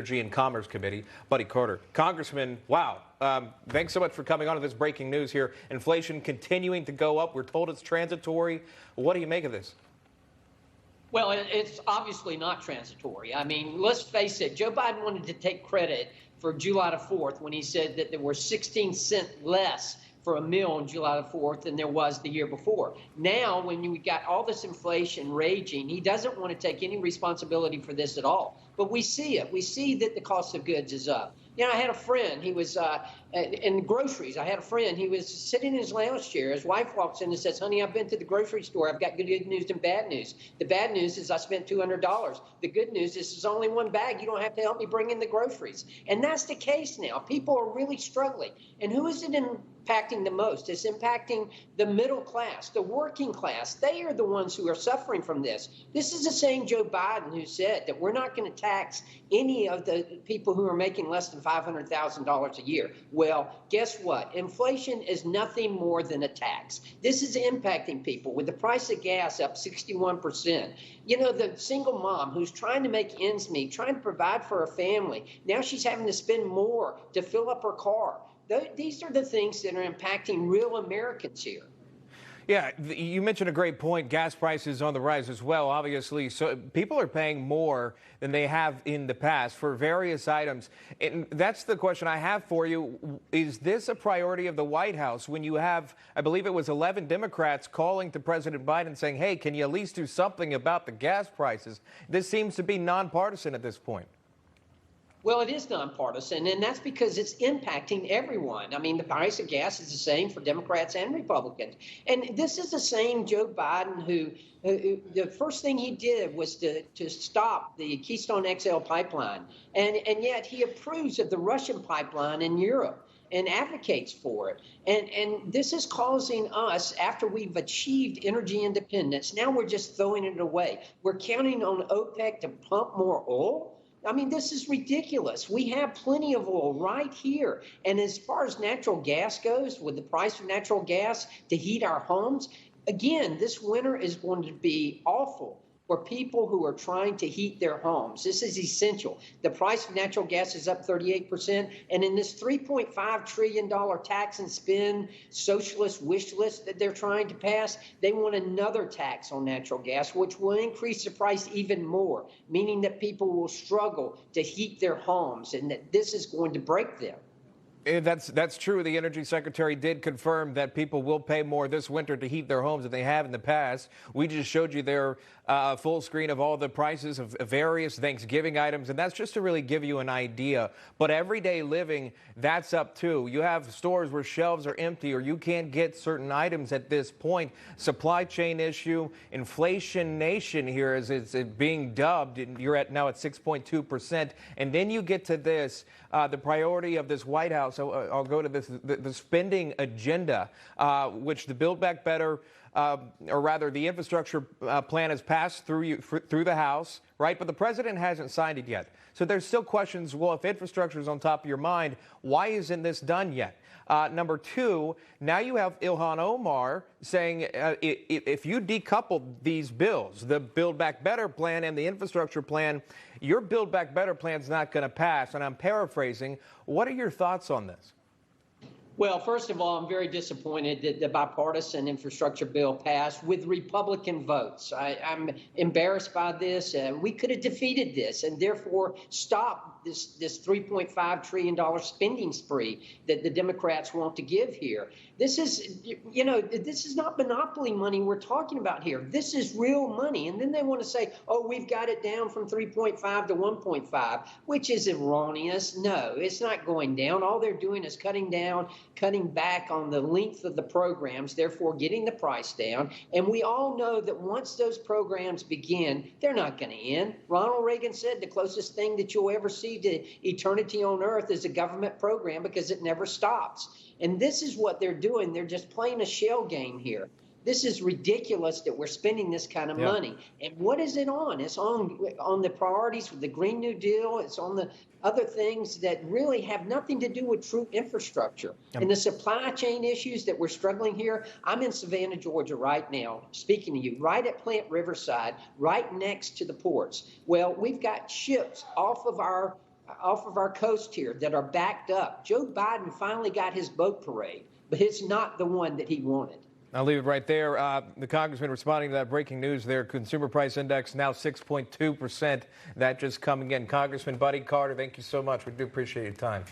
Energy and Commerce Committee, Buddy Carter. Congressman, wow, thanks so much for coming on to this breaking news here. Inflation continuing to go up. We're told it's transitory. What do you make of this? Well, it's obviously not transitory. I mean, let's face it, Joe Biden wanted to take credit for July the 4th when he said that there were 16 cents less for a meal on July the 4th than there was the year before. Now, when we got all this inflation raging, he doesn't want to take any responsibility for this at all. But we see it. We see that the cost of goods is up. You know, I had a friend, he was in groceries. I had a friend, he was sitting in his lounge chair. His wife walks in and says, honey, I've been to the grocery store. I've got good news and bad news. The bad news is I spent $200. The good news is there's only one bag. You don't have to help me bring in the groceries. And that's the case now. People are really struggling. And who is it impacting the most? It's impacting the middle class, the working class. They are the ones who are suffering from this. This is the same Joe Biden who said that we're not going to tax any of the people who are making less than $500,000 a year. Well, guess what? Inflation is nothing more than a tax. This is impacting people with the price of gas up 61%. You know, the single mom who's trying to make ends meet, trying to provide for her family, now she's having to spend more to fill up her car. These are the things that are impacting real Americans here. Yeah, you mentioned a great point. Gas prices on the rise as well, obviously. So people are paying more than they have in the past for various items. And that's the question I have for you. Is this a priority of the White House when you have, I believe it was 11 Democrats calling to President Biden saying, hey, can you at least do something about the gas prices? This seems to be nonpartisan at this point. Well, it is nonpartisan, and that's because it's impacting everyone. I mean, the price of gas is the same for Democrats and Republicans. And this is the same Joe Biden who the first thing he did was to stop the Keystone XL pipeline. And yet he approves of the Russian pipeline in Europe and advocates for it. And this is causing us, after we've achieved energy independence, now we're just throwing it away. We're counting on OPEC to pump more oil. I mean, this is ridiculous. We have plenty of oil right here. And as far as natural gas goes, with the price of natural gas to heat our homes, again, this winter is going to be awful for people who are trying to heat their homes. This is essential. The price of natural gas is up 38%. And in this $3.5 trillion tax and spend socialist wish list that they're trying to pass, they want another tax on natural gas, which will increase the price even more, meaning that people will struggle to heat their homes and that this is going to break them. That's true. The Energy Secretary did confirm that people will pay more this winter to heat their homes than they have in the past. We just showed you their full screen of all the prices of various Thanksgiving items, and that's just to really give you an idea. But everyday living, that's up too. You have stores where shelves are empty or you can't get certain items at this point. Supply chain issue, inflation nation here as it's being dubbed, and you're now at 6.2%. And then you get to this, the priority of this White House. So I'll go to this, the spending agenda, which the Build Back Better, or rather the infrastructure plan has passed through the House, right? But the president hasn't signed it yet. So there's still questions, well, if infrastructure is on top of your mind, why isn't this done yet? Number two, now you have Ilhan Omar saying if you decouple these bills, the Build Back Better plan and the infrastructure plan, your Build Back Better plan is not going to pass. And I'm paraphrasing. What are your thoughts on this? Well, first of all, I'm very disappointed that the bipartisan infrastructure bill passed with Republican votes. I'm embarrassed by this. We could have defeated this and therefore stopped this $3.5 trillion spending spree that the Democrats want to give here. This is, you know, this is not monopoly money we're talking about here. This is real money. And then they want to say, oh, we've got it down from 3.5 to 1.5, which is erroneous. No, it's not going down. All they're doing is cutting back on the length of the programs, therefore getting the price down. And we all know that once those programs begin, they're not going to end. Ronald Reagan said the closest thing that you'll ever see to eternity on earth is a government program because it never stops. And this is what they're doing. They're just playing a shell game here. This is ridiculous that we're spending this kind of money. And what is it on? It's on the priorities with the Green New Deal. It's on the other things that really have nothing to do with true infrastructure. And the supply chain issues that we're struggling here. I'm in Savannah, Georgia right now, speaking to you, right at Plant Riverside, right next to the ports. Well, we've got ships off of our off of our coast here that are backed up. Joe Biden finally got his boat parade, but it's not the one that he wanted. I'll leave it right there. The congressman responding to that breaking news there. Consumer price index now 6.2%. That just coming in. Congressman Buddy Carter, thank you so much. We do appreciate your time.